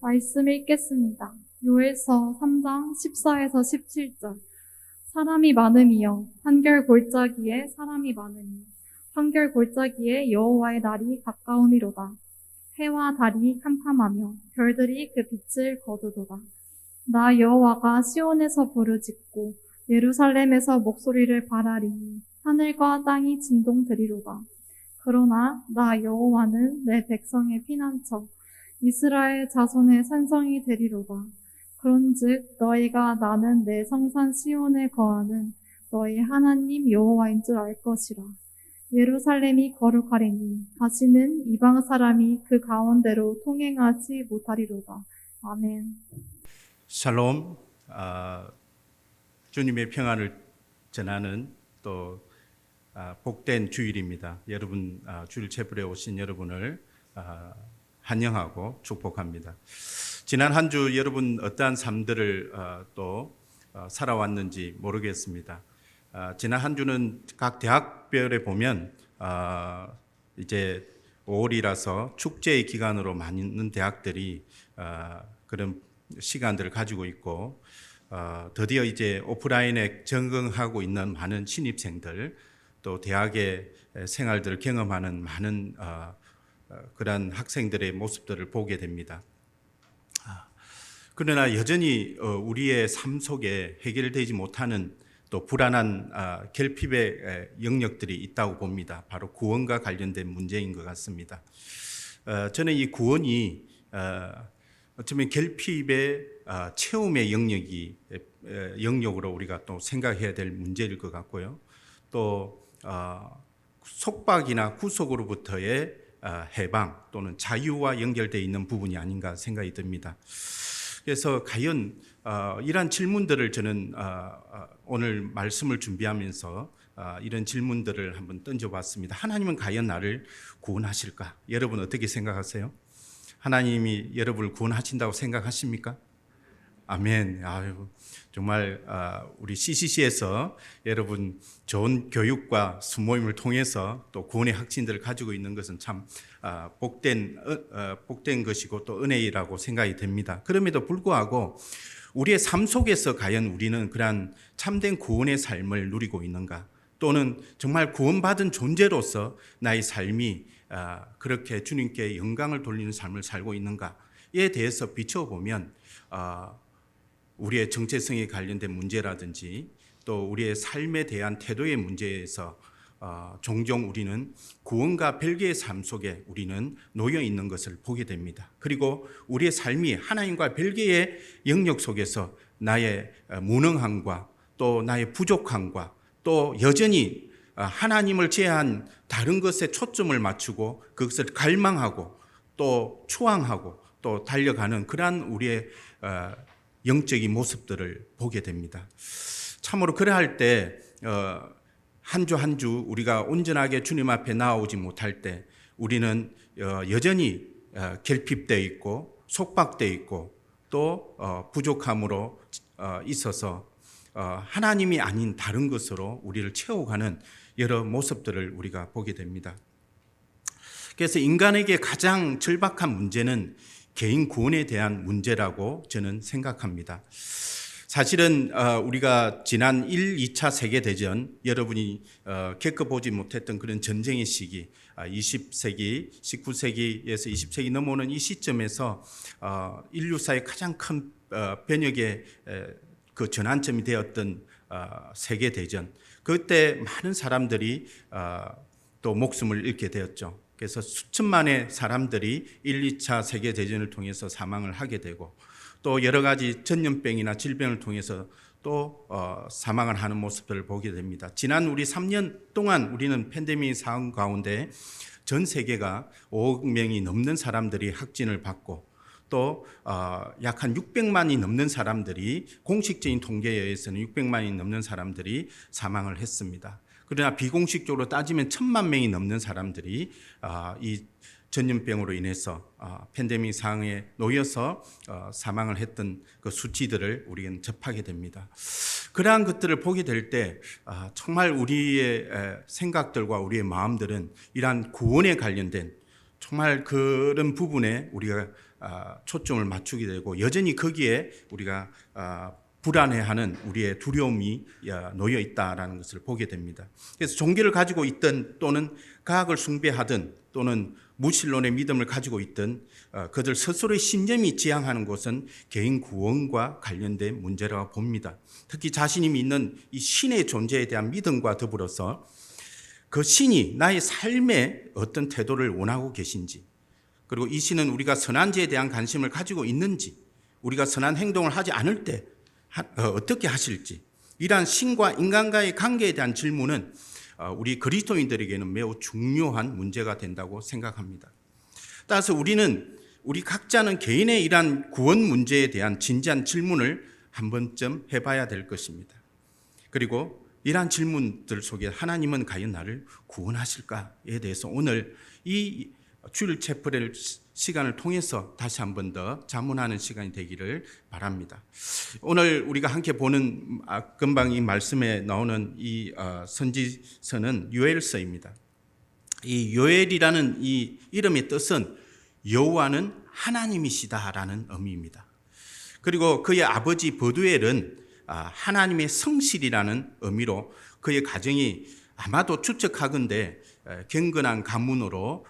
말씀 읽겠습니다. 요엘서 3장 14에서 17절. 사람이 많음이여 한결 골짜기에 사람이 많으니 한결 골짜기에 여호와의 날이 가까우미로다. 해와 달이 캄캄하며 별들이 그 빛을 거두도다. 나 여호와가 시온에서 부르짖고 예루살렘에서 목소리를 발하리니 하늘과 땅이 진동되리로다. 그러나 나 여호와는 내 백성의 피난처 이스라엘 자손의 산성이 되리로다. 그런즉 너희가 나는 내 성산 시온에 거하는 너희 하나님 여호와인 줄 알 것이라. 예루살렘이 거룩하리니 다시는 이방 사람이 그 가운데로 통행하지 못하리로다. 아멘. 샬롬. 주님의 평안을 전하는 또 복된 주일입니다. 여러분 주일 체불에 오신 여러분을 환영하고 축복합니다. 지난 한 주 여러분 어떠한 삶들을 또 살아왔는지 모르겠습니다. 지난 한 주는 각 대학별에 보면 이제 5월이라서 축제의 기간으로 많은 대학들이 그런 시간들을 가지고 있고 드디어 이제 오프라인에 적응하고 있는 많은 신입생들 또 대학의 생활들을 경험하는 많은 그러한 학생들의 모습들을 보게 됩니다. 그러나 여전히 우리의 삶 속에 해결되지 못하는 또 불안한 결핍의 영역들이 있다고 봅니다. 바로 구원과 관련된 문제인 것 같습니다. 저는 이 구원이 어쩌면 결핍의 체험의 영역으로 우리가 또 생각해야 될 문제일 것 같고요. 또 속박이나 구속으로부터의 해방 또는 자유와 연결되어 있는 부분이 아닌가 생각이 듭니다. 그래서 과연 이러한 질문들을 저는 오늘 말씀을 준비하면서 이런 질문들을 한번 던져봤습니다. 하나님은 과연 나를 구원하실까? 여러분 어떻게 생각하세요? 하나님이 여러분을 구원하신다고 생각하십니까? 아멘. 아유, 정말 우리 CCC에서 여러분 좋은 교육과 수모임을 통해서 또 구원의 확신들을 가지고 있는 것은 참 복된 것이고 또 은혜라고 생각이 됩니다. 그럼에도 불구하고 우리의 삶 속에서 과연 우리는 그러한 참된 구원의 삶을 누리고 있는가? 또는 정말 구원받은 존재로서 나의 삶이 그렇게 주님께 영광을 돌리는 삶을 살고 있는가에 대해서 비춰보면 우리의 정체성에 관련된 문제라든지 또 우리의 삶에 대한 태도의 문제에서 종종 우리는 구원과 별개의 삶 속에 우리는 놓여 있는 것을 보게 됩니다. 그리고 우리의 삶이 하나님과 별개의 영역 속에서 나의 무능함과 또 나의 부족함과 또 여전히 하나님을 제한 다른 것에 초점을 맞추고 그것을 갈망하고 또 추앙하고 또 달려가는 그러한 우리의 영적인 모습들을 보게 됩니다. 참으로 그러할 때 한 주 한 주 우리가 온전하게 주님 앞에 나아오지 못할 때 우리는 여전히 결핍되어 있고 속박되어 있고 또 부족함으로 있어서 하나님이 아닌 다른 것으로 우리를 채워가는 여러 모습들을 우리가 보게 됩니다. 그래서 인간에게 가장 절박한 문제는 개인 구원에 대한 문제라고 저는 생각합니다. 사실은 우리가 지난 1, 2차 세계대전 여러분이 겪어보지 못했던 그런 전쟁의 시기 20세기, 19세기에서 20세기 넘어오는 이 시점에서 인류사의 가장 큰 변혁의 그 전환점이 되었던 세계대전 그때 많은 사람들이 또 목숨을 잃게 되었죠. 그래서 수천만의 사람들이 1, 2차 세계대전을 통해서 사망을 하게 되고 또 여러 가지 전염병이나 질병을 통해서 또 사망을 하는 모습들을 보게 됩니다. 지난 우리 3년 동안 우리는 팬데믹 상황 가운데 전 세계가 5억 명이 넘는 사람들이 확진을 받고 또 약 한 600만이 넘는 사람들이 공식적인 통계에 의해서는 600만이 넘는 사람들이 사망을 했습니다. 그러나 비공식적으로 따지면 1,000만 명이 넘는 사람들이 이 전염병으로 인해서 팬데믹 상황에 놓여서 사망을 했던 그 수치들을 우리는 접하게 됩니다. 그러한 것들을 보게 될 때 정말 우리의 생각들과 우리의 마음들은 이러한 구원에 관련된 정말 그런 부분에 우리가 초점을 맞추게 되고 여전히 거기에 우리가 불안해하는 우리의 두려움이 놓여 있다라는 것을 보게 됩니다. 그래서 종교를 가지고 있든 또는 과학을 숭배하든 또는 무신론의 믿음을 가지고 있든 그들 스스로의 신념이 지향하는 것은 개인 구원과 관련된 문제라고 봅니다. 특히 자신이 믿는 이 신의 존재에 대한 믿음과 더불어서 그 신이 나의 삶에 어떤 태도를 원하고 계신지, 그리고 이 신은 우리가 선한 죄에 대한 관심을 가지고 있는지, 우리가 선한 행동을 하지 않을 때 어떻게 하실지, 이러한 신과 인간과의 관계에 대한 질문은 우리 그리스도인들에게는 매우 중요한 문제가 된다고 생각합니다. 따라서 우리 각자는 개인의 이러한 구원 문제에 대한 진지한 질문을 한 번쯤 해봐야 될 것입니다. 그리고 이러한 질문들 속에 하나님은 과연 나를 구원하실까에 대해서 오늘 이 주일 채플의 시간을 통해서 다시 한 번 더 자문하는 시간이 되기를 바랍니다. 오늘 우리가 함께 보는 금방 이 말씀에 나오는 이 선지서는 요엘서입니다. 이 요엘이라는 이 이름의 뜻은 여호와는 하나님이시다라는 의미입니다. 그리고 그의 아버지 버두엘은 하나님의 성실이라는 의미로 그의 가정이 아마도 추측하건대 경건한 가문으로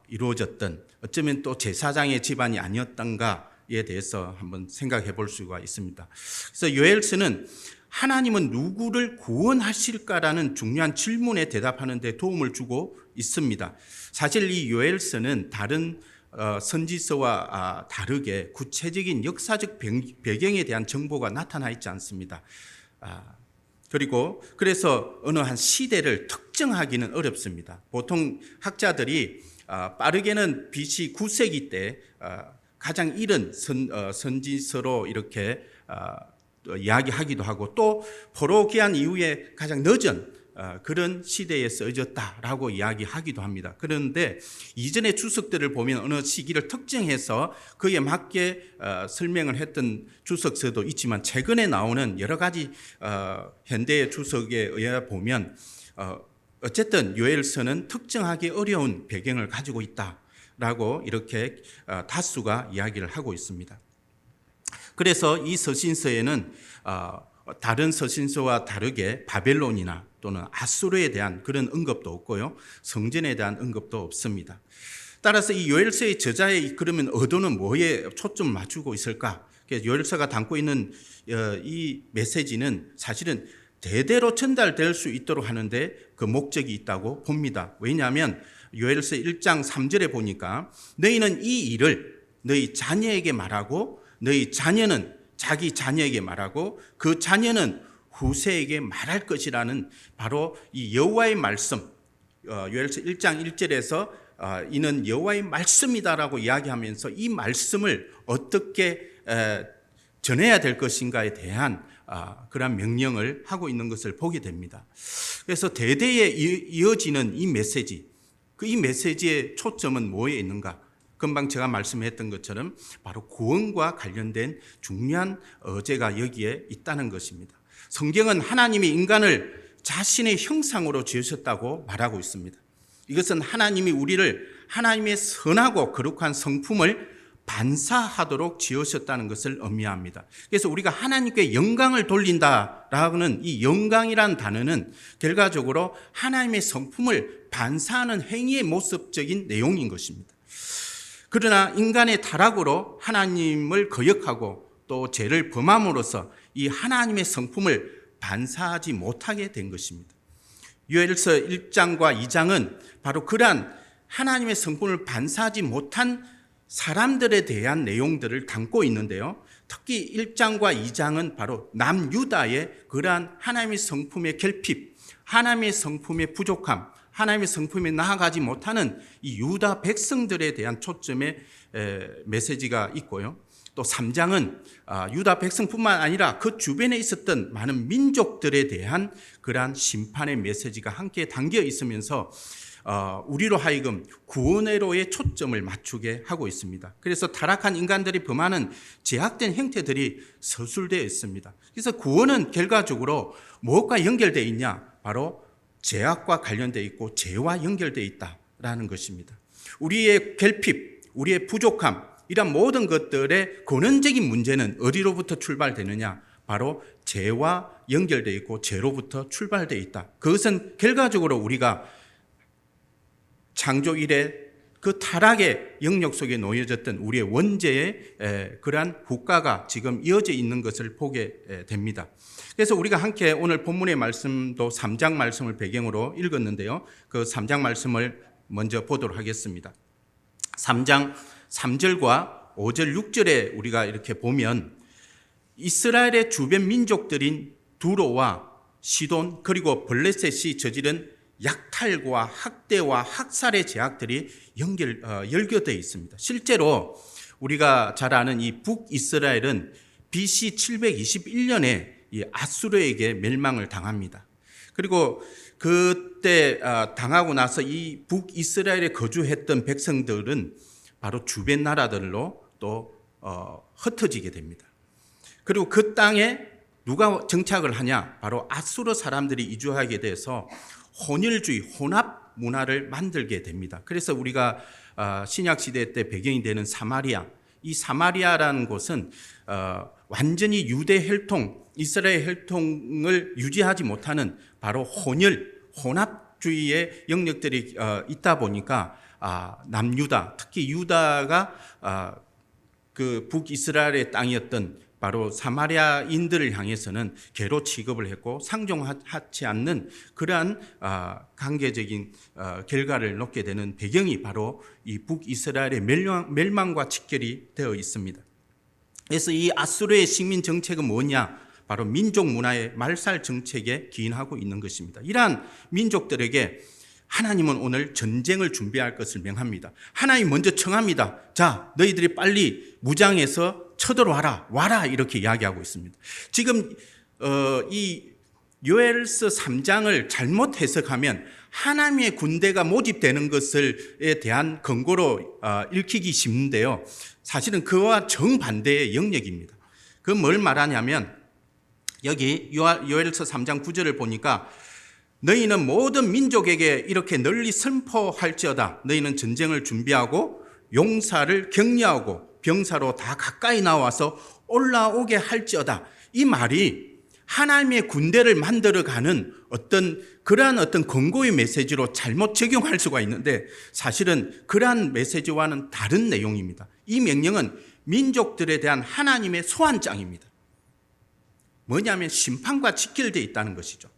이루어졌던, 어쩌면 또 제사장의 집안이 아니었던가에 대해서 한번 생각해 볼 수가 있습니다. 그래서 요엘서는 하나님은 누구를 구원하실까라는 중요한 질문에 대답하는 데 도움을 주고 있습니다. 사실 이 요엘서는 다른 선지서와 다르게 구체적인 역사적 배경에 대한 정보가 나타나 있지 않습니다. 그래서 어느 한 시대를 특정하기는 어렵습니다. 보통 학자들이 빠르게는 BC 9세기 때 가장 이른 선지서로 이렇게 이야기하기도 하고, 또 포로기한 이후에 가장 늦은 그런 시대에 써졌다라고 이야기하기도 합니다. 그런데 이전의 주석들을 보면 어느 시기를 특정해서 그에 맞게 설명을 했던 주석서도 있지만, 최근에 나오는 여러 가지 현대의 주석에 의해 보면 어쨌든 요엘서는 특정하기 어려운 배경을 가지고 있다라고 이렇게 다수가 이야기를 하고 있습니다. 그래서 이 서신서에는 다른 서신서와 다르게 바벨론이나 또는 아수르에 대한 그런 언급도 없고요, 성전에 대한 언급도 없습니다. 따라서 이 요엘서의 저자의 그러면 의도는 뭐에 초점을 맞추고 있을까? 요엘서가 담고 있는 이 메시지는 사실은 대대로 전달될 수 있도록 하는데 그 목적이 있다고 봅니다. 왜냐하면 요엘서 1장 3절에 보니까 너희는 이 일을 너희 자녀에게 말하고 너희 자녀는 자기 자녀에게 말하고 그 자녀는 후세에게 말할 것이라는 바로 이 여호와의 말씀, 요엘서 1장 1절에서 이는 여호와의 말씀이다라고 이야기하면서 이 말씀을 어떻게 전해야 될 것인가에 대한 그런 명령을 하고 있는 것을 보게 됩니다. 그래서 대대에 이어지는 이 메시지, 이 메시지의 초점은 뭐에 있는가? 금방 제가 말씀했던 것처럼 바로 구원과 관련된 중요한 어제가 여기에 있다는 것입니다. 성경은 하나님이 인간을 자신의 형상으로 지으셨다고 말하고 있습니다. 이것은 하나님이 우리를 하나님의 선하고 거룩한 성품을 반사하도록 지으셨다는 것을 의미합니다. 그래서 우리가 하나님께 영광을 돌린다라는 이 영광이라는 단어는 결과적으로 하나님의 성품을 반사하는 행위의 모습적인 내용인 것입니다. 그러나 인간의 타락으로 하나님을 거역하고 또 죄를 범함으로써 이 하나님의 성품을 반사하지 못하게 된 것입니다. 요엘서 1장과 2장은 바로 그러한 하나님의 성품을 반사하지 못한 사람들에 대한 내용들을 담고 있는데요. 특히 1장과 2장은 바로 남유다의 그러한 하나님의 성품의 결핍, 하나님의 성품의 부족함, 하나님의 성품에 나아가지 못하는 이 유다 백성들에 대한 초점의 메시지가 있고요. 또 3장은 유다 백성뿐만 아니라 그 주변에 있었던 많은 민족들에 대한 그러한 심판의 메시지가 함께 담겨 있으면서 우리로 하여금 구원으로의 초점을 맞추게 하고 있습니다. 그래서 타락한 인간들이 범하는 제약된 형태들이 서술되어 있습니다. 그래서 구원은 결과적으로 무엇과 연결되어 있냐? 바로 죄악과 관련되어 있고 죄와 연결되어 있다라는 것입니다. 우리의 결핍, 우리의 부족함, 이런 모든 것들의 근원적인 문제는 어디로부터 출발되느냐? 바로 죄와 연결되어 있고 죄로부터 출발되어 있다. 그것은 결과적으로 우리가 창조 이래 그 타락의 영역 속에 놓여졌던 우리의 원죄의 그러한 후과가 지금 이어져 있는 것을 보게 됩니다. 그래서 우리가 함께 오늘 본문의 말씀도 3장 말씀을 배경으로 읽었는데요. 그 3장 말씀을 먼저 보도록 하겠습니다. 3장 3절과 5절, 6절에 우리가 이렇게 보면 이스라엘의 주변 민족들인 두로와 시돈 그리고 블레셋이 저지른 약탈과 학대와 학살의 죄악들이 열거되어 있습니다. 실제로 우리가 잘 아는 이 북이스라엘은 BC 721년에 이 아수르에게 멸망을 당합니다. 그리고 그때 당하고 나서 이 북이스라엘에 거주했던 백성들은 바로 주변 나라들로 또 흩어지게 됩니다. 그리고 그 땅에 누가 정착을 하냐? 바로 아수르 사람들이 이주하게 돼서 혼혈주의, 혼합 문화를 만들게 됩니다. 그래서 우리가 신약 시대 때 배경이 되는 사마리아, 이 사마리아라는 곳은 완전히 유대 혈통, 이스라엘 혈통을 유지하지 못하는 바로 혼합주의의 영역들이 있다 보니까 남유다, 특히 유다가 그 북이스라엘의 땅이었던 바로 사마리아인들을 향해서는 개로 취급을 했고 상종하지 않는 그러한 관계적인 결과를 놓게 되는 배경이 바로 이 북이스라엘의 멸망과 직결이 되어 있습니다. 그래서 이 아수르의 식민 정책은 뭐냐? 바로 민족 문화의 말살 정책에 기인하고 있는 것입니다. 이러한 민족들에게 하나님은 오늘 전쟁을 준비할 것을 명합니다. 하나님 먼저 청합니다. 자, 너희들이 빨리 무장해서 쳐들어와라, 와라 이렇게 이야기하고 있습니다. 지금 이 요엘서 3장을 잘못 해석하면 하나님의 군대가 모집되는 것에 대한 근거로 읽히기 쉽는데요. 사실은 그와 정반대의 영역입니다. 그 뭘 말하냐면 여기 요엘서 3장 9절을 보니까 너희는 모든 민족에게 이렇게 널리 선포할지어다. 너희는 전쟁을 준비하고 용사를 격려하고 병사로 다 가까이 나와서 올라오게 할지어다. 이 말이 하나님의 군대를 만들어가는 그러한 권고의 메시지로 잘못 적용할 수가 있는데 사실은 그러한 메시지와는 다른 내용입니다. 이 명령은 민족들에 대한 하나님의 소환장입니다. 뭐냐면 심판과 직결되어 있다는 것이죠.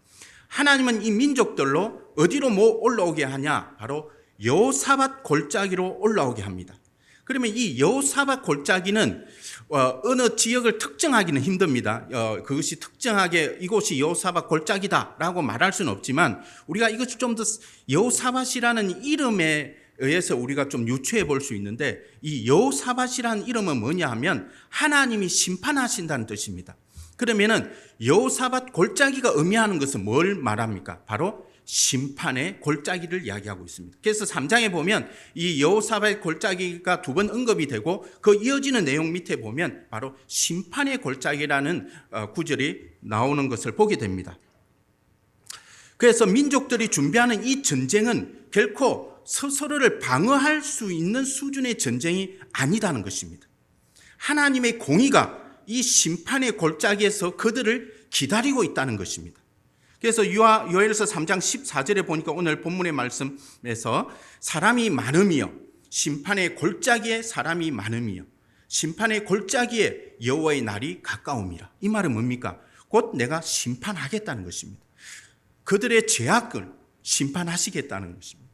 하나님은 이 민족들로 어디로 올라오게 하냐? 바로 여호사밧 골짜기로 올라오게 합니다. 그러면 이 여호사밧 골짜기는 어느 지역을 특정하기는 힘듭니다. 그것이 특정하게 이곳이 여호사밧 골짜기다라고 말할 수는 없지만 우리가 이것을 좀 더 여호사밧이라는 이름에 의해서 우리가 좀 유추해 볼 수 있는데 이 여호사밧이라는 이름은 뭐냐 하면 하나님이 심판하신다는 뜻입니다. 그러면은 여호사밧 골짜기가 의미하는 것은 뭘 말합니까? 바로 심판의 골짜기를 이야기하고 있습니다. 그래서 3장에 보면 이 여호사밧 골짜기가 두 번 언급이 되고 그 이어지는 내용 밑에 보면 바로 심판의 골짜기라는 구절이 나오는 것을 보게 됩니다. 그래서 민족들이 준비하는 이 전쟁은 결코 스스로를 방어할 수 있는 수준의 전쟁이 아니다는 것입니다. 하나님의 공의가 이 심판의 골짜기에서 그들을 기다리고 있다는 것입니다. 그래서 요엘서 3장 14절에 보니까 오늘 본문의 말씀에서 사람이 많음이요 심판의 골짜기에 사람이 많음이요 심판의 골짜기에 여호와의 날이 가까움이라. 이 말은 뭡니까? 곧 내가 심판하겠다는 것입니다. 그들의 죄악을 심판하시겠다는 것입니다.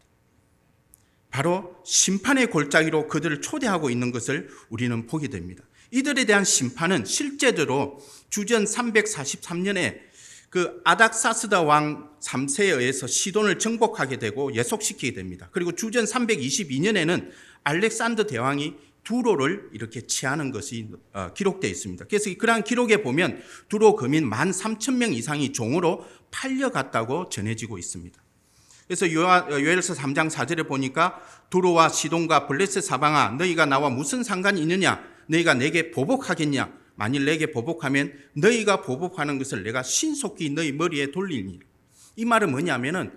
바로 심판의 골짜기로 그들을 초대하고 있는 것을 우리는 보게 됩니다. 이들에 대한 심판은 실제로 주전 343년에 그 아닥사스다 왕 3세에 의해서 시돈을 정복하게 되고 예속시키게 됩니다. 그리고 주전 322년에는 알렉산더 대왕이 두로를 이렇게 취하는 것이 기록되어 있습니다. 그래서 그러한 기록에 보면 두로 거민 13,000명 이상이 종으로 팔려갔다고 전해지고 있습니다. 그래서 요엘서 3장 4절에 보니까 두로와 시돈과 블레셋 사방아 너희가 나와 무슨 상관이 있느냐? 너희가 내게 보복하겠냐? 만일 내게 보복하면 너희가 보복하는 것을 내가 신속히 너희 머리에 돌리니. 이 말은 뭐냐면은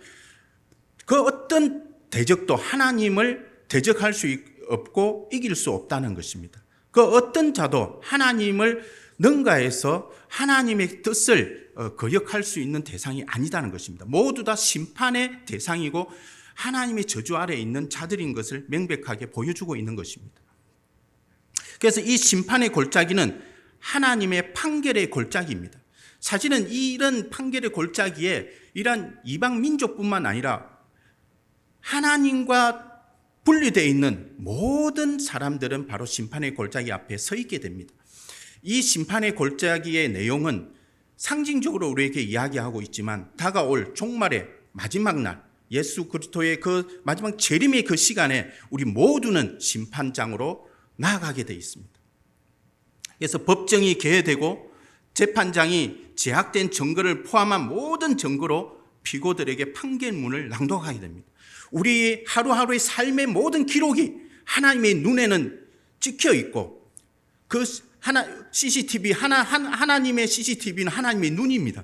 그 어떤 대적도 하나님을 대적할 수 없고 이길 수 없다는 것입니다. 그 어떤 자도 하나님을 능가해서 하나님의 뜻을 거역할 수 있는 대상이 아니다는 것입니다. 모두 다 심판의 대상이고 하나님의 저주 아래에 있는 자들인 것을 명백하게 보여주고 있는 것입니다. 그래서 이 심판의 골짜기는 하나님의 판결의 골짜기입니다. 사실은 이런 판결의 골짜기에 이런 이방 민족뿐만 아니라 하나님과 분리되어 있는 모든 사람들은 바로 심판의 골짜기 앞에 서 있게 됩니다. 이 심판의 골짜기의 내용은 상징적으로 우리에게 이야기하고 있지만 다가올 종말의 마지막 날, 예수 그리스도의 그 마지막 재림의 그 시간에 우리 모두는 심판장으로 나아가게 되어 있습니다. 그래서 법정이 개회되고 재판장이 제약된 증거를 포함한 모든 증거로 피고들에게 판결문을 낭독하게 됩니다. 우리 하루하루의 삶의 모든 기록이 하나님의 눈에는 찍혀 있고 그 하나님의 CCTV는 하나님의 눈입니다.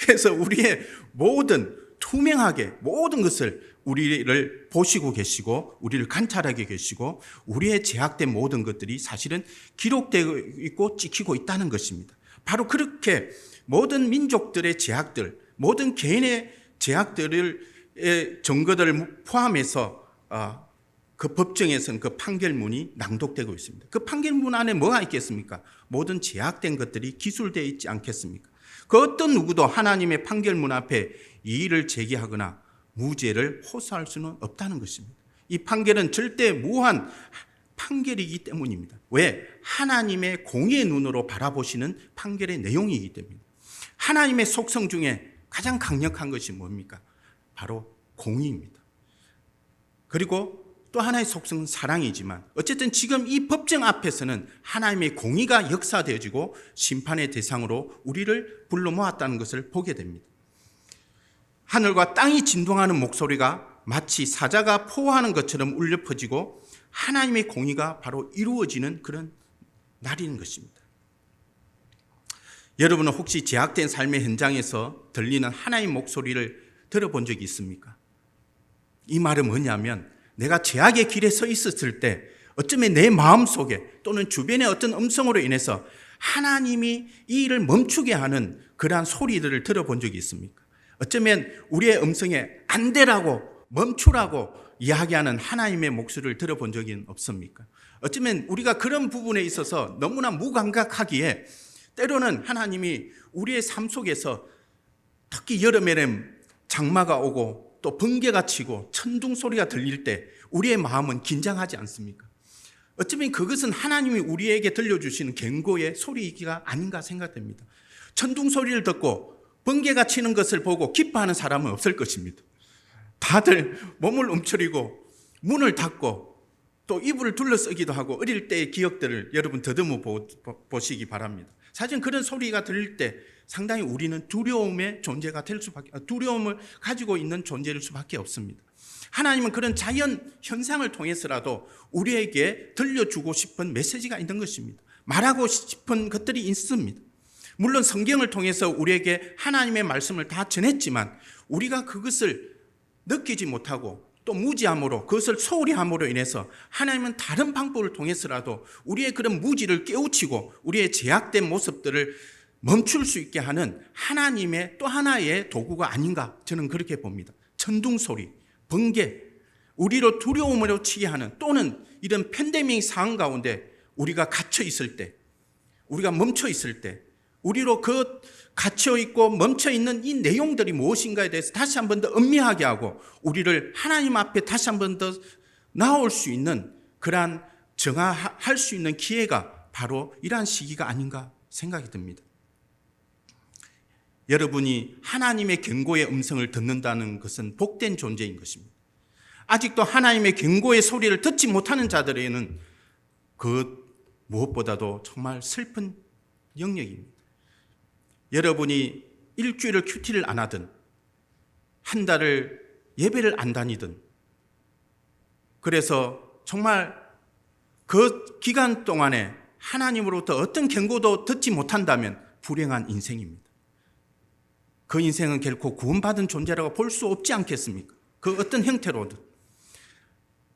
그래서 우리의 모든 투명하게 모든 것을 우리를 보시고 계시고 우리를 관찰하게 계시고 우리의 제약된 모든 것들이 사실은 기록되고 있고 찍히고 있다는 것입니다. 바로 그렇게 모든 민족들의 제약들, 모든 개인의 제약들을 증거들을 포함해서 그 법정에서는 그 판결문이 낭독되고 있습니다. 그 판결문 안에 뭐가 있겠습니까? 모든 제약된 것들이 기술되어 있지 않겠습니까? 그 어떤 누구도 하나님의 판결문 앞에 이의를 제기하거나 무죄를 호소할 수는 없다는 것입니다. 이 판결은 절대 무한 판결이기 때문입니다. 왜? 하나님의 공의의 눈으로 바라보시는 판결의 내용이기 때문입니다. 하나님의 속성 중에 가장 강력한 것이 뭡니까? 바로 공의입니다. 그리고 또 하나의 속성은 사랑이지만 어쨌든 지금 이 법정 앞에서는 하나님의 공의가 역사되어지고 심판의 대상으로 우리를 불러 모았다는 것을 보게 됩니다. 하늘과 땅이 진동하는 목소리가 마치 사자가 포효하는 것처럼 울려 퍼지고 하나님의 공의가 바로 이루어지는 그런 날인 것입니다. 여러분은 혹시 제약된 삶의 현장에서 들리는 하나님의 목소리를 들어본 적이 있습니까? 이 말은 뭐냐면 내가 제약의 길에 서 있었을 때 어쩌면 내 마음속에 또는 주변의 어떤 음성으로 인해서 하나님이 이 일을 멈추게 하는 그러한 소리들을 들어본 적이 있습니까? 어쩌면 우리의 음성에 안 되라고 멈추라고 이야기하는 하나님의 목소리를 들어본 적이 없습니까? 어쩌면 우리가 그런 부분에 있어서 너무나 무감각하기에 때로는 하나님이 우리의 삶 속에서 특히 여름에는 장마가 오고 또 번개가 치고 천둥 소리가 들릴 때 우리의 마음은 긴장하지 않습니까? 어쩌면 그것은 하나님이 우리에게 들려주시는 경고의 소리이기가 아닌가 생각됩니다. 천둥 소리를 듣고 번개가 치는 것을 보고 기뻐하는 사람은 없을 것입니다. 다들 몸을 움츠리고 문을 닫고 또 이불을 둘러쓰기도 하고 어릴 때의 기억들을 여러분 더듬어 보시기 바랍니다. 사실 그런 소리가 들릴 때 상당히 우리는 두려움의 존재가 두려움을 가지고 있는 존재일 수밖에 없습니다. 하나님은 그런 자연 현상을 통해서라도 우리에게 들려주고 싶은 메시지가 있는 것입니다. 말하고 싶은 것들이 있습니다. 물론 성경을 통해서 우리에게 하나님의 말씀을 다 전했지만 우리가 그것을 느끼지 못하고 또 무지함으로 그것을 소홀히 함으로 인해서 하나님은 다른 방법을 통해서라도 우리의 그런 무지를 깨우치고 우리의 제약된 모습들을 멈출 수 있게 하는 하나님의 또 하나의 도구가 아닌가 저는 그렇게 봅니다. 천둥소리, 번개, 우리로 두려움으로 치게 하는 또는 이런 팬데믹 상황 가운데 우리가 갇혀 있을 때 우리가 멈춰 있을 때 우리로 그 갇혀 있고 멈춰 있는 이 내용들이 무엇인가에 대해서 다시 한 번 더 음미하게 하고 우리를 하나님 앞에 다시 한 번 더 나올 수 있는 그러한 정화할 수 있는 기회가 바로 이러한 시기가 아닌가 생각이 듭니다. 여러분이 하나님의 경고의 음성을 듣는다는 것은 복된 존재인 것입니다. 아직도 하나님의 경고의 소리를 듣지 못하는 자들에게는 그 무엇보다도 정말 슬픈 영역입니다. 여러분이 일주일을 큐티를 안 하든 한 달을 예배를 안 다니든 그래서 정말 그 기간 동안에 하나님으로부터 어떤 경고도 듣지 못한다면 불행한 인생입니다. 그 인생은 결코 구원받은 존재라고 볼 수 없지 않겠습니까? 그 어떤 형태로든.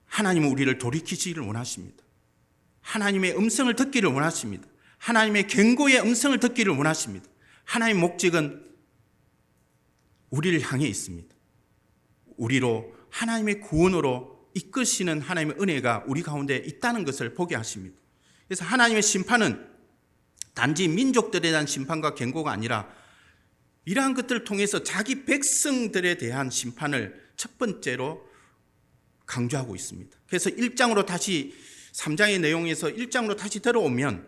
하나님은 우리를 돌이키시기를 원하십니다. 하나님의 음성을 듣기를 원하십니다. 하나님의 경고의 음성을 듣기를 원하십니다. 하나님의 목적은 우리를 향해 있습니다. 우리로 하나님의 구원으로 이끄시는 하나님의 은혜가 우리 가운데 있다는 것을 보게 하십니다. 그래서 하나님의 심판은 단지 민족들에 대한 심판과 경고가 아니라 이러한 것들을 통해서 자기 백성들에 대한 심판을 첫 번째로 강조하고 있습니다. 그래서 1장으로 다시 3장의 내용에서 1장으로 다시 들어오면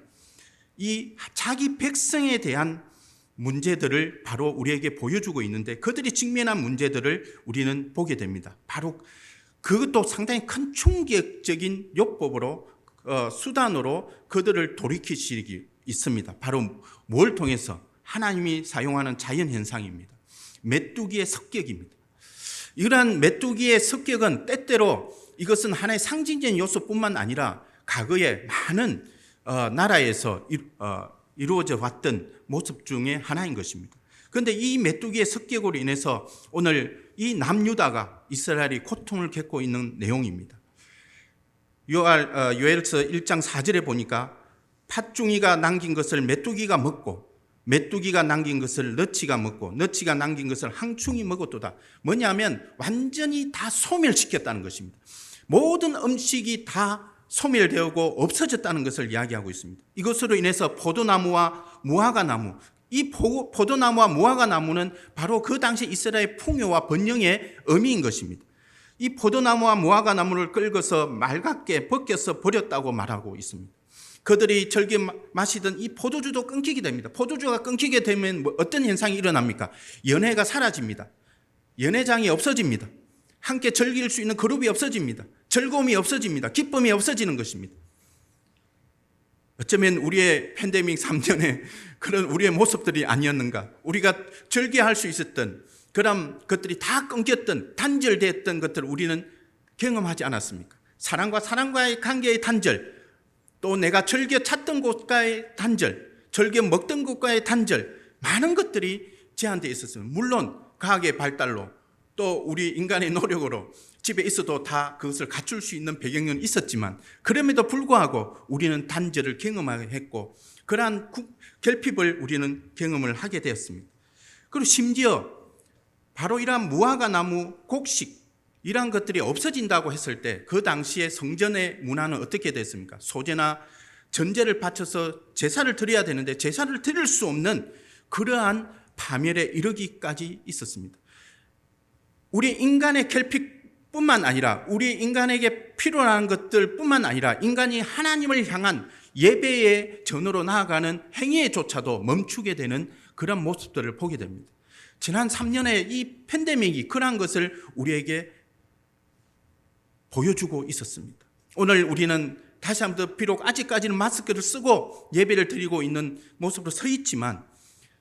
이 자기 백성에 대한 문제들을 바로 우리에게 보여주고 있는데 그들이 직면한 문제들을 우리는 보게 됩니다. 바로 그것도 상당히 큰 충격적인 요법으로 수단으로 그들을 돌이키시기 있습니다. 바로 뭘 통해서? 하나님이 사용하는 자연현상입니다. 메뚜기의 습격입니다. 이러한 메뚜기의 습격은 때때로 이것은 하나의 상징적인 요소뿐만 아니라 과거에 많은 나라에서 이루어져 왔던 모습 중에 하나인 것입니다. 그런데 이 메뚜기의 습격으로 인해서 오늘 이 남유다가 이스라엘이 고통을 겪고 있는 내용입니다. 요엘서 1장 4절에 보니까 팥중이가 남긴 것을 메뚜기가 먹고 메뚜기가 남긴 것을 너치가 먹고 너치가 남긴 것을 항충이 먹었도다. 뭐냐면 완전히 다 소멸시켰다는 것입니다. 모든 음식이 다 소멸되고 없어졌다는 것을 이야기하고 있습니다. 이것으로 인해서 포도나무와 무화과나무, 이 포도나무와 무화과나무는 바로 그 당시 이스라엘 풍요와 번영의 의미인 것입니다. 이 포도나무와 무화과나무를 긁어서 맑게 벗겨서 버렸다고 말하고 있습니다. 그들이 즐겨 마시던 이 포도주도 끊기게 됩니다. 포도주가 끊기게 되면 어떤 현상이 일어납니까? 연회가 사라집니다. 연회장이 없어집니다. 함께 즐길 수 있는 그룹이 없어집니다. 즐거움이 없어집니다. 기쁨이 없어지는 것입니다. 어쩌면 우리의 팬데믹 3년에 그런 우리의 모습들이 아니었는가? 우리가 즐겨할 수 있었던 그런 것들이 다 끊겼던 단절됐던 것들을 우리는 경험하지 않았습니까? 사람과 사람과의 관계의 단절, 또 내가 즐겨 찾던 곳과의 단절, 즐겨 먹던 곳과의 단절, 많은 것들이 제한되어 있었습니다. 물론 과학의 발달로 또 우리 인간의 노력으로 집에 있어도 다 그것을 갖출 수 있는 배경은 있었지만 그럼에도 불구하고 우리는 단절을 경험하게 했고 그러한 결핍을 우리는 경험을 하게 되었습니다. 그리고 심지어 바로 이러한 무화과나무 곡식 이러한 것들이 없어진다고 했을 때 그 당시에 성전의 문화는 어떻게 됐습니까? 소제나 전제를 바쳐서 제사를 드려야 되는데 제사를 드릴 수 없는 그러한 파멸에 이르기까지 있었습니다. 우리 인간의 결핍뿐만 아니라 우리 인간에게 필요한 것들뿐만 아니라 인간이 하나님을 향한 예배의 전으로 나아가는 행위에조차도 멈추게 되는 그런 모습들을 보게 됩니다. 지난 3년의 이 팬데믹이 그러한 것을 우리에게 보여주고 있었습니다. 오늘 우리는 다시 한번 비록 아직까지는 마스크를 쓰고 예배를 드리고 있는 모습으로 서 있지만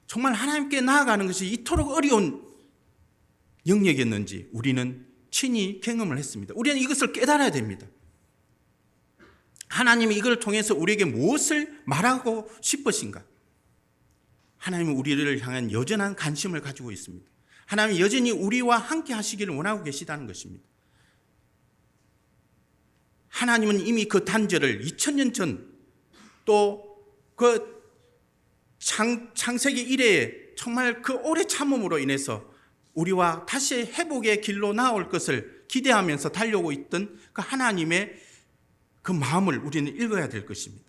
정말 하나님께 나아가는 것이 이토록 어려운 영역이었는지 우리는 친히 경험을 했습니다. 우리는 이것을 깨달아야 됩니다. 하나님이 이걸 통해서 우리에게 무엇을 말하고 싶으신가? 하나님은 우리를 향한 여전한 관심을 가지고 있습니다. 하나님은 여전히 우리와 함께 하시기를 원하고 계시다는 것입니다. 하나님은 이미 그 단절을 2000년 전 또 그 창세기 이래에 정말 그 오래 참음으로 인해서 우리와 다시 회복의 길로 나올 것을 기대하면서 달려오고 있던 그 하나님의 그 마음을 우리는 읽어야 될 것입니다.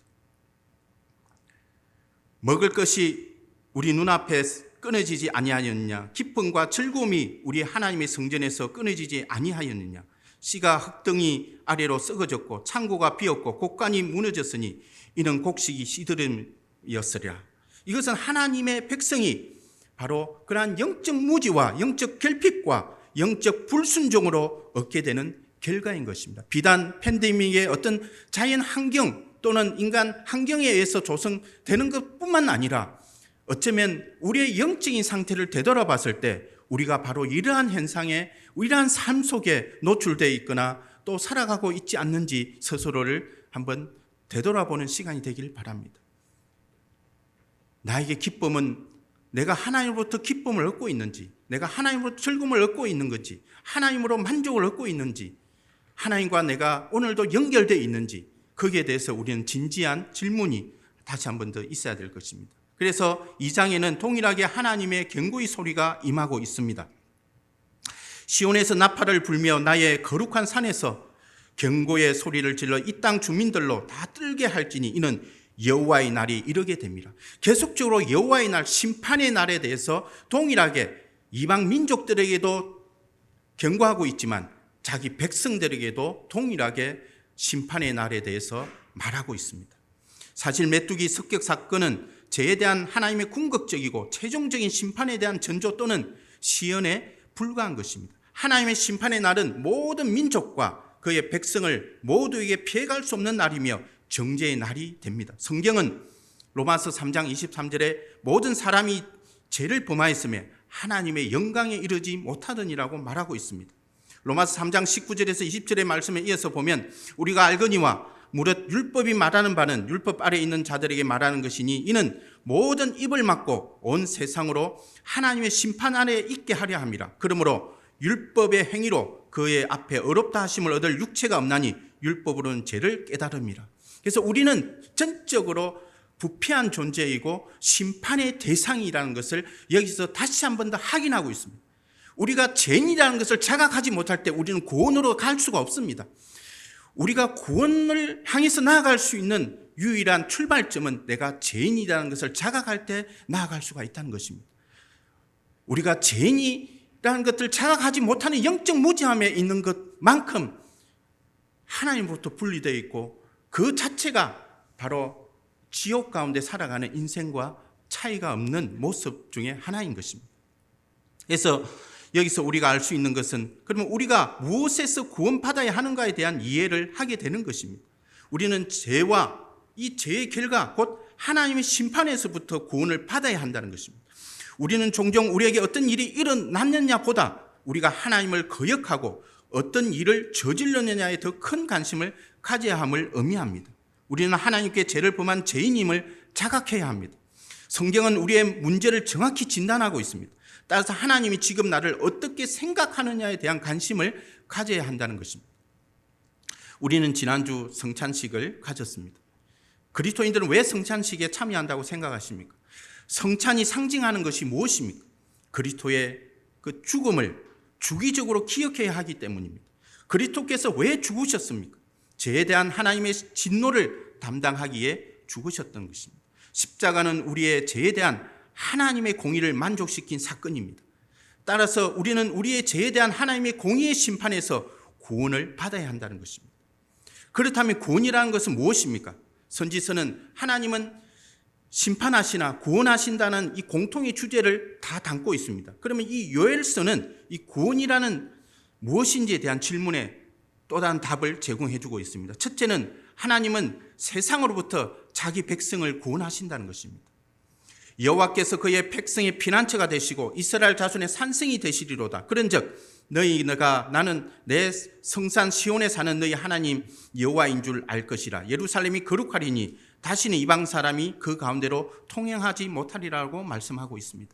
먹을 것이 우리 눈앞에 끊어지지 아니하였느냐? 기쁨과 즐거움이 우리 하나님의 성전에서 끊어지지 아니하였느냐? 씨가 흙덩이 아래로 썩어졌고 창고가 비었고 곡간이 무너졌으니 이는 곡식이 시들음이었으리라. 이것은 하나님의 백성이 바로 그러한 영적 무지와 영적 결핍과 영적 불순종으로 얻게 되는 결과인 것입니다. 비단 팬데믹의 어떤 자연 환경 또는 인간 환경에 의해서 조성되는 것뿐만 아니라 어쩌면 우리의 영적인 상태를 되돌아봤을 때 우리가 바로 이러한 현상에 이러한 삶 속에 노출되어 있거나 또 살아가고 있지 않는지 스스로를 한번 되돌아보는 시간이 되길 바랍니다. 나에게 기쁨은 내가 하나님으로부터 기쁨을 얻고 있는지, 내가 하나님으로부터 즐거움을 얻고 있는 건지, 하나님으로 만족을 얻고 있는지, 하나님과 내가 오늘도 연결되어 있는지 거기에 대해서 우리는 진지한 질문이 다시 한 번 더 있어야 될 것입니다. 그래서 2장에는 동일하게 하나님의 경고의 소리가 임하고 있습니다. 시온에서 나팔을 불며 나의 거룩한 산에서 경고의 소리를 질러 이 땅 주민들로 다 떨게 할지니 이는 여호와의 날이 이르게 됩니다. 계속적으로 여호와의 날, 심판의 날에 대해서 동일하게 이방 민족들에게도 경고하고 있지만 자기 백성들에게도 동일하게 심판의 날에 대해서 말하고 있습니다. 사실 메뚜기 습격 사건은 죄에 대한 하나님의 궁극적이고 최종적인 심판에 대한 전조 또는 시연에 불과한 것입니다. 하나님의 심판의 날은 모든 민족과 그의 백성을 모두에게 피해갈 수 없는 날이며 정죄의 날이 됩니다. 성경은 로마서 3장 23절에 모든 사람이 죄를 범하였으며 하나님의 영광에 이르지 못하더니라고 말하고 있습니다. 로마서 3장 19절에서 20절의 말씀에 이어서 보면 우리가 알거니와 무릇 율법이 말하는 바는 율법 아래에 있는 자들에게 말하는 것이니 이는 모든 입을 막고 온 세상으로 하나님의 심판 아래에 있게 하려 함이라. 그러므로 율법의 행위로 그의 앞에 어렵다 하심을 얻을 육체가 없나니 율법으로는 죄를 깨달음이라. 그래서 우리는 전적으로 부패한 존재이고 심판의 대상이라는 것을 여기서 다시 한 번 더 확인하고 있습니다. 우리가 죄인이라는 것을 자각하지 못할 때 우리는 구원으로 갈 수가 없습니다. 우리가 구원을 향해서 나아갈 수 있는 유일한 출발점은 내가 죄인이라는 것을 자각할 때 나아갈 수가 있다는 것입니다. 우리가 죄인이라는 것을 자각하지 못하는 영적 무지함에 있는 것만큼 하나님으로부터 분리되어 있고 그 자체가 바로 지옥 가운데 살아가는 인생과 차이가 없는 모습 중에 하나인 것입니다. 그래서 여기서 우리가 알 수 있는 것은 그러면 우리가 무엇에서 구원받아야 하는가에 대한 이해를 하게 되는 것입니다. 우리는 죄와 이 죄의 결과 곧 하나님의 심판에서부터 구원을 받아야 한다는 것입니다. 우리는 종종 우리에게 어떤 일이 일어났느냐 보다 우리가 하나님을 거역하고 어떤 일을 저질렀느냐에 더 큰 관심을 가져야 함을 의미합니다. 우리는 하나님께 죄를 범한 죄인임을 자각해야 합니다. 성경은 우리의 문제를 정확히 진단하고 있습니다. 따라서 하나님이 지금 나를 어떻게 생각하느냐에 대한 관심을 가져야 한다는 것입니다. 우리는 지난주 성찬식을 가졌습니다. 그리스도인들은 왜 성찬식에 참여한다고 생각하십니까? 성찬이 상징하는 것이 무엇입니까? 그리스도의 그 죽음을 주기적으로 기억해야 하기 때문입니다. 그리스도께서 왜 죽으셨습니까? 죄에 대한 하나님의 진노를 담당하기에 죽으셨던 것입니다. 십자가는 우리의 죄에 대한 하나님의 공의를 만족시킨 사건입니다. 따라서 우리는 우리의 죄에 대한 하나님의 공의의 심판에서 구원을 받아야 한다는 것입니다. 그렇다면 구원이라는 것은 무엇입니까? 선지서는 하나님은 심판하시나 구원하신다는 이 공통의 주제를 다 담고 있습니다. 그러면 이 요엘서는 이 구원이라는 무엇인지에 대한 질문에 또 다른 답을 제공해 주고 있습니다. 첫째는 하나님은 세상으로부터 자기 백성을 구원하신다는 것입니다. 여호와께서 그의 백성의 피난처가 되시고 이스라엘 자손의 산성이 되시리로다. 그런즉 너희가 나는 내 성산 시온에 사는 너희 하나님 여호와인 줄 알 것이라. 예루살렘이 거룩하리니 다시는 이방 사람이 그 가운데로 통행하지 못하리라고 말씀하고 있습니다.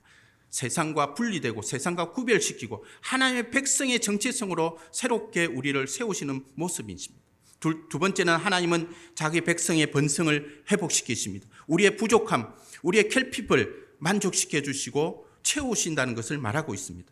세상과 분리되고 세상과 구별시키고 하나님의 백성의 정체성으로 새롭게 우리를 세우시는 모습이십니다. 두 번째는 하나님은 자기 백성의 번성을 회복시키십니다. 우리의 부족함, 우리의 결핍을 만족시켜 주시고 채우신다는 것을 말하고 있습니다.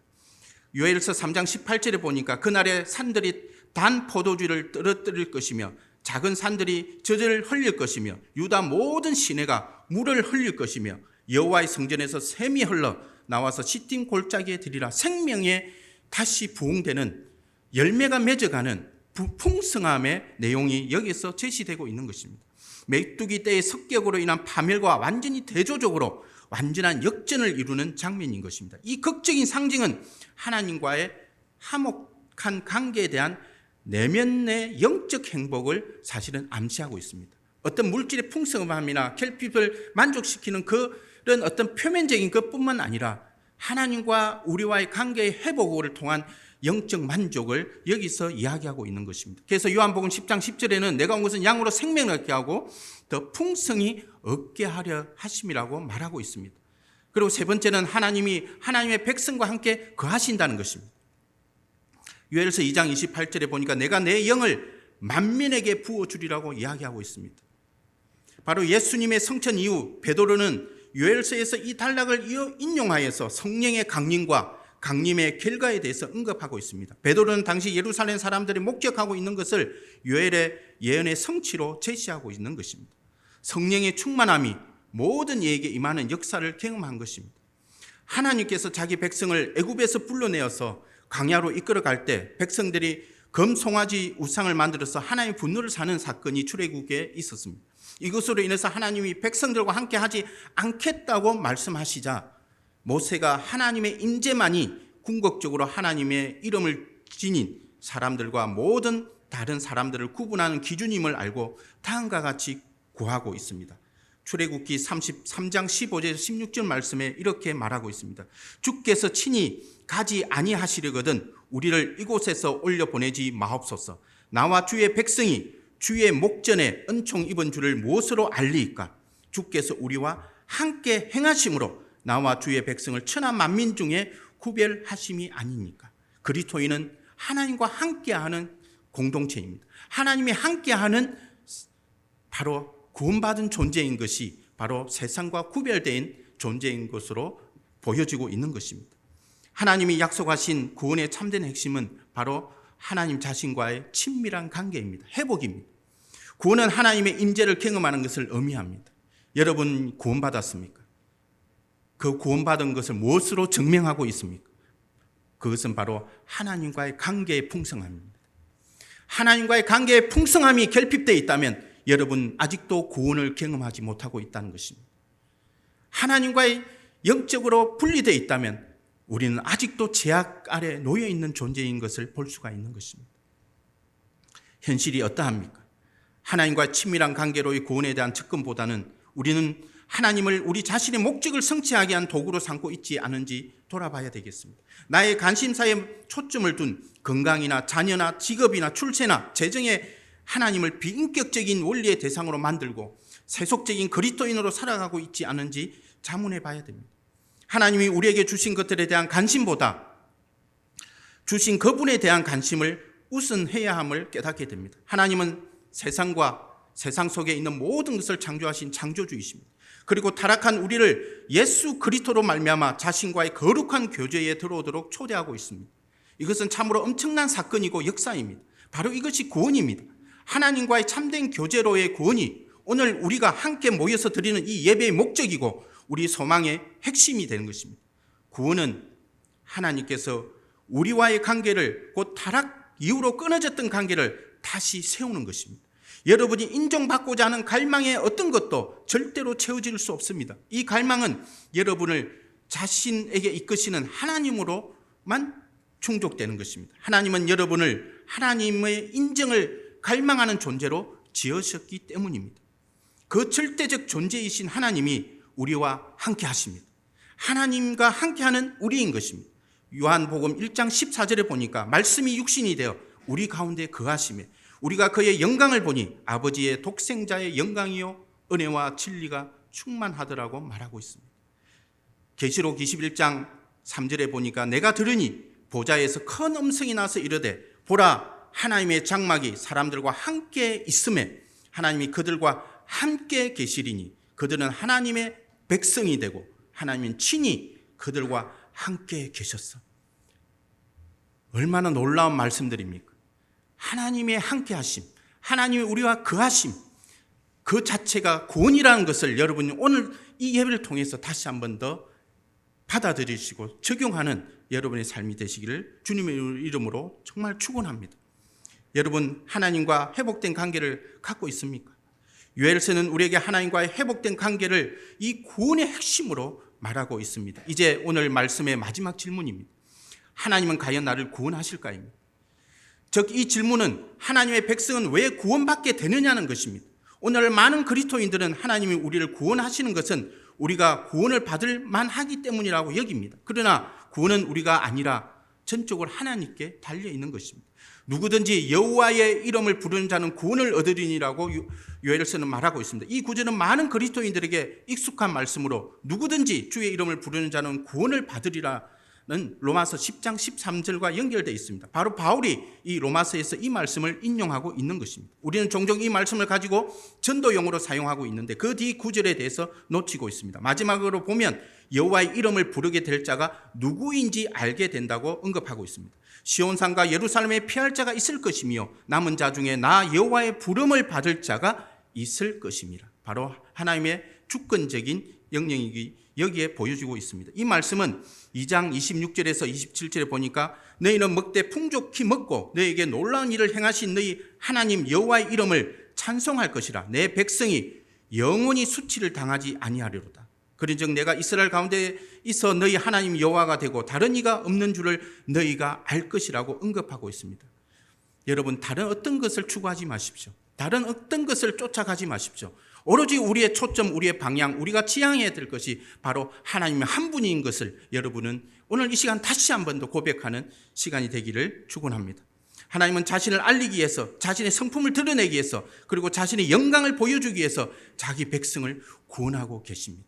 요엘서 3장 18절에 보니까 그날에 산들이 단 포도주를 떨어뜨릴 것이며 작은 산들이 젖을 흘릴 것이며 유다 모든 시내가 물을 흘릴 것이며 여호와의 성전에서 샘이 흘러 나와서 시딤 골짜기에 들이라. 생명에 다시 부흥되는 열매가 맺어가는 풍성함의 내용이 여기서 제시되고 있는 것입니다. 메뚜기 떼의 습격으로 인한 파멸과 완전히 대조적으로 완전한 역전을 이루는 장면인 것입니다. 이 극적인 상징은 하나님과의 화목한 관계에 대한 내면의 영적 행복을 사실은 암시하고 있습니다. 어떤 물질의 풍성함이나 결핍을 만족시키는 그런 어떤 표면적인 것뿐만 아니라 하나님과 우리와의 관계의 회복을 통한 영적 만족을 여기서 이야기하고 있는 것입니다. 그래서 요한복음 10장 10절에는 내가 온 것은 양으로 생명을 얻게 하고 더 풍성히 얻게 하려 하심이라고 말하고 있습니다. 그리고 세 번째는 하나님이 하나님의 백성과 함께 거하신다는 것입니다. 요엘서 2장 28절에 보니까 내가 내 영을 만민에게 부어주리라고 이야기하고 있습니다. 바로 예수님의 성천 이후 베드로는 요엘서에서 이 단락을 인용하여서 성령의 강림과 강림의 결과에 대해서 언급하고 있습니다. 베드로는 당시 예루살렘 사람들이 목격하고 있는 것을 요엘의 예언의 성취로 제시하고 있는 것입니다. 성령의 충만함이 모든 이에게 임하는 역사를 경험한 것입니다. 하나님께서 자기 백성을 애굽에서 불러내어서 광야로 이끌어갈 때 백성들이 금송아지 우상을 만들어서 하나님의 분노를 사는 사건이 출애굽에 있었습니다. 이것으로 인해서 하나님이 백성들과 함께 하지 않겠다고 말씀하시자 모세가 하나님의 임재만이 궁극적으로 하나님의 이름을 지닌 사람들과 모든 다른 사람들을 구분하는 기준임을 알고 다음과 같이 구하고 있습니다. 출애굽기 33장 15절에서 16절 말씀에 이렇게 말하고 있습니다. 주께서 친히 가지 아니하시려거든 우리를 이곳에서 올려보내지 마옵소서. 나와 주의 백성이 주의 목전에 은총 입은 줄을 무엇으로 알리이까? 주께서 우리와 함께 행하심으로 나와 주의 백성을 천하 만민 중에 구별하심이 아니니까. 그리스도인은 하나님과 함께하는 공동체입니다. 하나님이 함께하는 바로 구원받은 존재인 것이 바로 세상과 구별된 존재인 것으로 보여지고 있는 것입니다. 하나님이 약속하신 구원의 참된 핵심은 바로 하나님 자신과의 친밀한 관계입니다. 회복입니다. 구원은 하나님의 임재를 경험하는 것을 의미합니다. 여러분 구원받았습니까? 그 구원받은 것을 무엇으로 증명하고 있습니까? 그것은 바로 하나님과의 관계의 풍성함입니다. 하나님과의 관계의 풍성함이 결핍되어 있다면 여러분 아직도 구원을 경험하지 못하고 있다는 것입니다. 하나님과의 영적으로 분리되어 있다면 우리는 아직도 제약 아래 놓여 있는 존재인 것을 볼 수가 있는 것입니다. 현실이 어떠합니까? 하나님과 친밀한 관계로의 구원에 대한 접근보다는 우리는 하나님을 우리 자신의 목적을 성취하게 한 도구로 삼고 있지 않은지 돌아봐야 되겠습니다. 나의 관심사에 초점을 둔 건강이나 자녀나 직업이나 출세나 재정에 하나님을 비인격적인 원리의 대상으로 만들고 세속적인 그리스도인으로 살아가고 있지 않은지 자문해 봐야 됩니다. 하나님이 우리에게 주신 것들에 대한 관심보다 주신 그분에 대한 관심을 우선해야 함을 깨닫게 됩니다. 하나님은 세상과 세상 속에 있는 모든 것을 창조하신 창조주이십니다. 그리고 타락한 우리를 예수 그리스도로 말미암아 자신과의 거룩한 교제에 들어오도록 초대하고 있습니다. 이것은 참으로 엄청난 사건이고 역사입니다. 바로 이것이 구원입니다. 하나님과의 참된 교제로의 구원이 오늘 우리가 함께 모여서 드리는 이 예배의 목적이고 우리 소망의 핵심이 되는 것입니다. 구원은 하나님께서 우리와의 관계를 곧 타락 이후로 끊어졌던 관계를 다시 세우는 것입니다. 여러분이 인정받고자 하는 갈망의 어떤 것도 절대로 채워질 수 없습니다. 이 갈망은 여러분을 자신에게 이끄시는 하나님으로만 충족되는 것입니다. 하나님은 여러분을 하나님의 인정을 갈망하는 존재로 지으셨기 때문입니다. 그 절대적 존재이신 하나님이 우리와 함께 하십니다. 하나님과 함께하는 우리인 것입니다. 요한복음 1장 14절에 보니까 말씀이 육신이 되어 우리 가운데 거하시며 우리가 그의 영광을 보니 아버지의 독생자의 영광이요 은혜와 진리가 충만하더라고 말하고 있습니다. 계시록 21장 3절에 보니까 내가 들으니 보좌에서 큰 음성이 나서 이르되 보라 하나님의 장막이 사람들과 함께 있음에 하나님이 그들과 함께 계시리니 그들은 하나님의 백성이 되고 하나님은 친히 그들과 함께 계셨어. 얼마나 놀라운 말씀들입니까? 하나님의 함께하심, 하나님이 우리와 거하심, 그 자체가 구원이라는 것을 여러분이 오늘 이 예배를 통해서 다시 한 번 더 받아들이시고 적용하는 여러분의 삶이 되시기를 주님의 이름으로 정말 축원합니다. 여러분 하나님과 회복된 관계를 갖고 있습니까? 요엘서는 우리에게 하나님과의 회복된 관계를 이 구원의 핵심으로 말하고 있습니다. 이제 오늘 말씀의 마지막 질문입니다. 하나님은 과연 나를 구원하실까입니다. 즉 이 질문은 하나님의 백성은 왜 구원받게 되느냐는 것입니다. 오늘 많은 그리스도인들은 하나님이 우리를 구원하시는 것은 우리가 구원을 받을 만하기 때문이라고 여깁니다. 그러나 구원은 우리가 아니라 전적으로 하나님께 달려있는 것입니다. 누구든지 여호와의 이름을 부르는 자는 구원을 얻으리니라고 요엘서는 말하고 있습니다. 이 구절은 많은 그리스도인들에게 익숙한 말씀으로 누구든지 주의 이름을 부르는 자는 구원을 받으리라 로마서 10장 13절과 연결되어 있습니다. 바로 바울이 이 로마서에서 이 말씀을 인용하고 있는 것입니다. 우리는 종종 이 말씀을 가지고 전도용으로 사용하고 있는데 그 뒤 구절에 대해서 놓치고 있습니다. 마지막으로 보면 여호와의 이름을 부르게 될 자가 누구인지 알게 된다고 언급하고 있습니다. 시온산과 예루살렘에 피할 자가 있을 것이며 남은 자 중에 나 여호와의 부름을 받을 자가 있을 것입니다. 바로 하나님의 주권적인 영역이 여기에 보여지고 있습니다. 이 말씀은 2장 26절에서 27절에 보니까 너희는 먹되 풍족히 먹고 너희에게 놀라운 일을 행하신 너희 하나님 여호와의 이름을 찬송할 것이라. 내 백성이 영원히 수치를 당하지 아니하리로다. 그런즉 내가 이스라엘 가운데 있어 너희 하나님 여호와가 되고 다른 이가 없는 줄을 너희가 알 것이라고 언급하고 있습니다. 여러분, 다른 어떤 것을 추구하지 마십시오. 다른 어떤 것을 쫓아가지 마십시오. 오로지 우리의 초점, 우리의 방향, 우리가 지향해야 될 것이 바로 하나님 한 분인 것을 여러분은 오늘 이 시간 다시 한 번 더 고백하는 시간이 되기를 축원합니다. 하나님은 자신을 알리기 위해서, 자신의 성품을 드러내기 위해서, 그리고 자신의 영광을 보여주기 위해서 자기 백성을 구원하고 계십니다.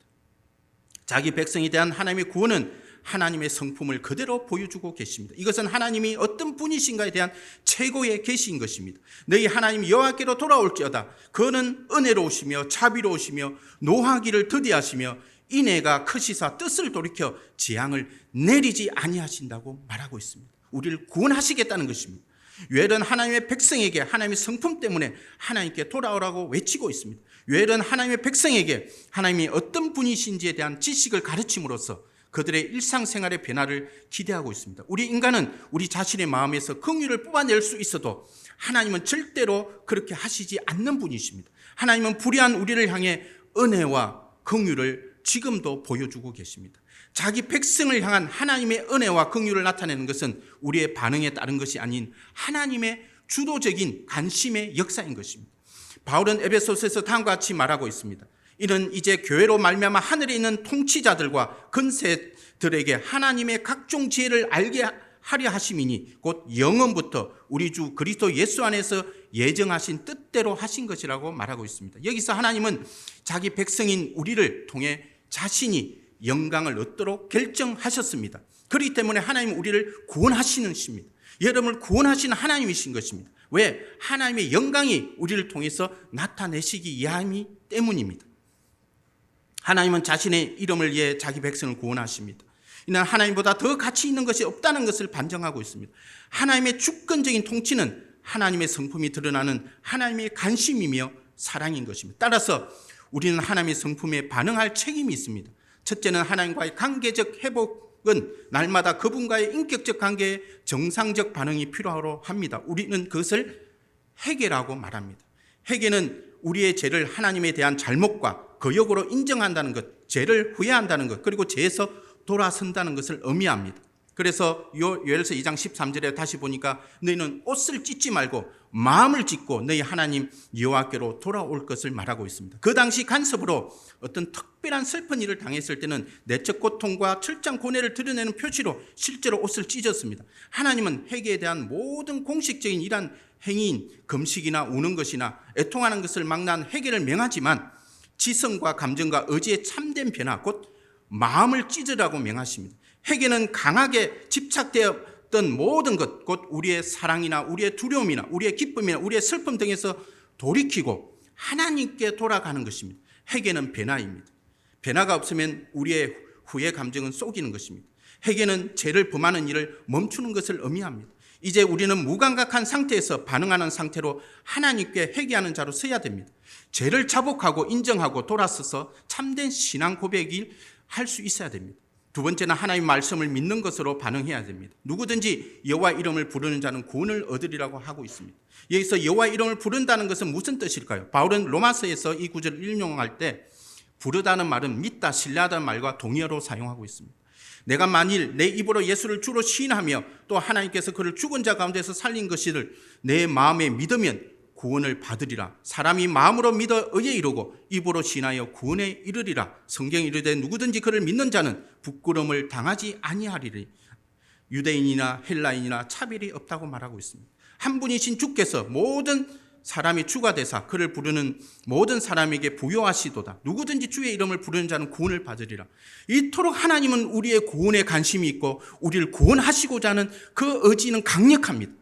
자기 백성에 대한 하나님의 구원은 하나님의 성품을 그대로 보여주고 계십니다. 이것은 하나님이 어떤 분이신가에 대한 최고의 계시인 것입니다. 너희 하나님 여호와께로 돌아올지어다. 그는 은혜로우시며 자비로우시며 노하기를 더디하시며 인애가 크시사 뜻을 돌이켜 재앙을 내리지 아니하신다고 말하고 있습니다. 우리를 구원하시겠다는 것입니다. 요엘은 하나님의 백성에게 하나님의 성품 때문에 하나님께 돌아오라고 외치고 있습니다. 요엘은 하나님의 백성에게 하나님이 어떤 분이신지에 대한 지식을 가르침으로써 그들의 일상생활의 변화를 기대하고 있습니다. 우리 인간은 우리 자신의 마음에서 긍휼을 뽑아낼 수 있어도 하나님은 절대로 그렇게 하시지 않는 분이십니다. 하나님은 불의한 우리를 향해 은혜와 긍휼을 지금도 보여주고 계십니다. 자기 백성을 향한 하나님의 은혜와 긍휼을 나타내는 것은 우리의 반응에 따른 것이 아닌 하나님의 주도적인 관심의 역사인 것입니다. 바울은 에베소서에서 다음과 같이 말하고 있습니다. 이는 이제 교회로 말미암아 하늘에 있는 통치자들과 권세들에게 하나님의 각종 지혜를 알게 하려 하심이니 곧 영원부터 우리 주 그리스도 예수 안에서 예정하신 뜻대로 하신 것이라고 말하고 있습니다. 여기서 하나님은 자기 백성인 우리를 통해 자신이 영광을 얻도록 결정하셨습니다. 그렇기 때문에 하나님은 우리를 구원하시는 것입니다. 여러분을 구원하시는 하나님이신 것입니다. 왜? 하나님의 영광이 우리를 통해서 나타내시기 위함이 때문입니다. 하나님은 자신의 이름을 위해 자기 백성을 구원하십니다. 이는 하나님보다 더 가치 있는 것이 없다는 것을 반증하고 있습니다. 하나님의 주권적인 통치는 하나님의 성품이 드러나는 하나님의 관심이며 사랑인 것입니다. 따라서 우리는 하나님의 성품에 반응할 책임이 있습니다. 첫째는 하나님과의 관계적 회복은 날마다 그분과의 인격적 관계에 정상적 반응이 필요하고 합니다. 우리는 그것을 회개라고 말합니다. 회개는 우리의 죄를 하나님에 대한 잘못과 거역으로 인정한다는 것, 죄를 후회한다는 것, 그리고 죄에서 돌아선다는 것을 의미합니다. 그래서 요엘서 2장 13절에 다시 보니까 너희는 옷을 찢지 말고 마음을 찢고 너희 하나님 여호와께로 돌아올 것을 말하고 있습니다. 그 당시 간섭으로 어떤 특별한 슬픈 일을 당했을 때는 내적 고통과 철저한 고뇌를 드러내는 표시로 실제로 옷을 찢었습니다. 하나님은 회개에 대한 모든 공식적인 이러한 행위인 금식이나 우는 것이나 애통하는 것을 막는 회개를 명하지만 지성과 감정과 의지의 참된 변화, 곧 마음을 찢으라고 명하십니다. 회개는 강하게 집착되었던 모든 것, 곧 우리의 사랑이나 우리의 두려움이나 우리의 기쁨이나 우리의 슬픔 등에서 돌이키고 하나님께 돌아가는 것입니다. 회개는 변화입니다. 변화가 없으면 우리의 후회 감정은 쏘기는 것입니다. 회개는 죄를 범하는 일을 멈추는 것을 의미합니다. 이제 우리는 무감각한 상태에서 반응하는 상태로 하나님께 회개하는 자로 서야 됩니다. 죄를 자복하고 인정하고 돌아서서 참된 신앙 고백을 할 수 있어야 됩니다. 두 번째는 하나님 말씀을 믿는 것으로 반응해야 됩니다. 누구든지 여호와 이름을 부르는 자는 구원을 얻으리라고 하고 있습니다. 여기서 여호와 이름을 부른다는 것은 무슨 뜻일까요? 바울은 로마서에서 이 구절을 인용할 때 부르다는 말은 믿다, 신뢰하다는 말과 동의어로 사용하고 있습니다. 내가 만일 내 입으로 예수를 주로 시인하며 또 하나님께서 그를 죽은 자 가운데서 살린 것을 내 마음에 믿으면 구원을 받으리라. 사람이 마음으로 믿어 의에 이르고 입으로 시인하여 구원에 이르리라. 성경이 이르되 누구든지 그를 믿는 자는 부끄러움을 당하지 아니하리리. 유대인이나 헬라인이나 차별이 없다고 말하고 있습니다. 한 분이신 주께서 모든 사람이 주가 되사 그를 부르는 모든 사람에게 부요하시도다. 누구든지 주의 이름을 부르는 자는 구원을 받으리라. 이토록 하나님은 우리의 구원에 관심이 있고 우리를 구원하시고자 하는 그 의지는 강력합니다.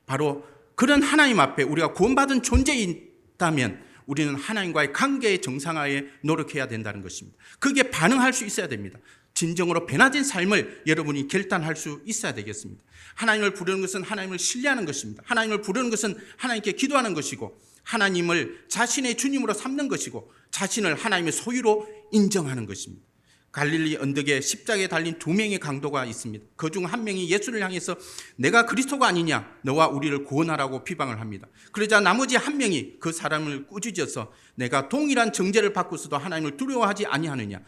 바로 그런 하나님 앞에 우리가 구원받은 존재이다면 우리는 하나님과의 관계의 정상화에 노력해야 된다는 것입니다. 그게 반응할 수 있어야 됩니다. 진정으로 변화된 삶을 여러분이 결단할 수 있어야 되겠습니다. 하나님을 부르는 것은 하나님을 신뢰하는 것입니다. 하나님을 부르는 것은 하나님께 기도하는 것이고 하나님을 자신의 주님으로 삼는 것이고 자신을 하나님의 소유로 인정하는 것입니다. 갈릴리 언덕에 십자가에 달린 두 명의 강도가 있습니다. 그중 한 명이 예수를 향해서 내가 그리스도가 아니냐, 너와 우리를 구원하라고 비방을 합니다. 그러자 나머지 한 명이 그 사람을 꾸짖어서 내가 동일한 정죄를 받고서도 하나님을 두려워하지 아니하느냐,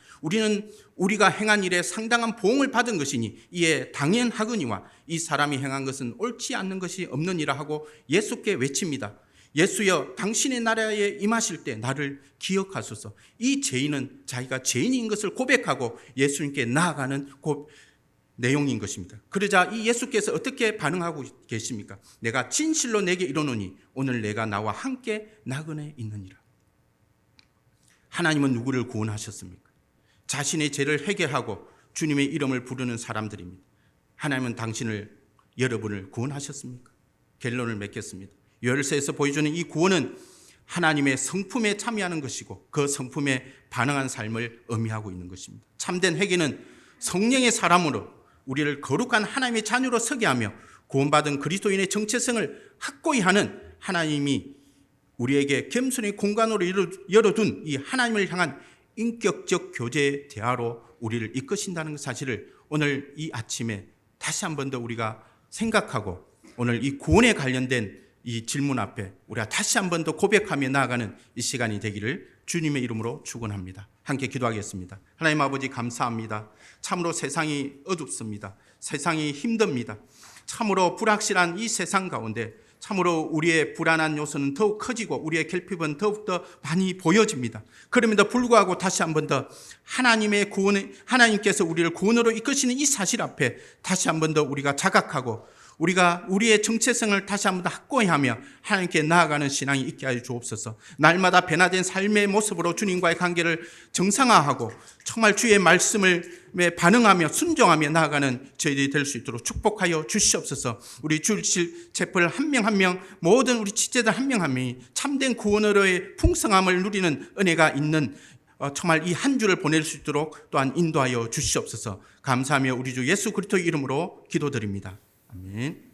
우리가 행한 일에 상당한 보응을 받은 것이니 이에 당연하거니와 이 사람이 행한 것은 옳지 않는 것이 없느니라 하고 예수께 외칩니다. 예수여, 당신의 나라에 임하실 때 나를 기억하소서. 이 죄인은 자기가 죄인인 것을 고백하고 예수님께 나아가는 내용인 것입니다. 그러자 이 예수께서 어떻게 반응하고 계십니까? 내가 진실로 내게 이르노니 오늘 내가 나와 함께 나그네 있느니라. 하나님은 누구를 구원하셨습니까? 자신의 죄를 회개하고 주님의 이름을 부르는 사람들입니다. 하나님은 여러분을 구원하셨습니까? 결론을 맺겠습니다. 요엘서에서 보여주는 이 구원은 하나님의 성품에 참여하는 것이고 그 성품에 반응한 삶을 의미하고 있는 것입니다. 참된 회개는 성령의 사람으로 우리를 거룩한 하나님의 자녀로 서게 하며 구원받은 그리스도인의 정체성을 확고히 하는 하나님이 우리에게 겸손의 공간으로 열어둔 이 하나님을 향한 인격적 교제 대화로 우리를 이끄신다는 사실을 오늘 이 아침에 다시 한 번 더 우리가 생각하고 오늘 이 구원에 관련된 이 질문 앞에 우리가 다시 한 번 더 고백하며 나아가는 이 시간이 되기를 주님의 이름으로 축원합니다. 함께 기도하겠습니다. 하나님 아버지 감사합니다. 참으로 세상이 어둡습니다. 세상이 힘듭니다. 참으로 불확실한 이 세상 가운데 참으로 우리의 불안한 요소는 더욱 커지고 우리의 결핍은 더욱더 많이 보여집니다. 그럼에도 불구하고 다시 한 번 더 하나님께서 우리를 구원으로 이끄시는 이 사실 앞에 다시 한 번 더 우리가 자각하고 우리가 우리의 정체성을 다시 한 번 더 확고히 하며 하나님께 나아가는 신앙이 있게 하여 주옵소서. 날마다 변화된 삶의 모습으로 주님과의 관계를 정상화하고 정말 주의 말씀을 반응하며 순종하며 나아가는 저희들이 될 수 있도록 축복하여 주시옵소서. 우리 주일 채플 한 명 한 명 모든 우리 지체들 한 명 한 명이 참된 구원으로의 풍성함을 누리는 은혜가 있는 정말 이 한 주를 보낼 수 있도록 또한 인도하여 주시옵소서. 감사하며 우리 주 예수 그리스도의 이름으로 기도드립니다. 아멘.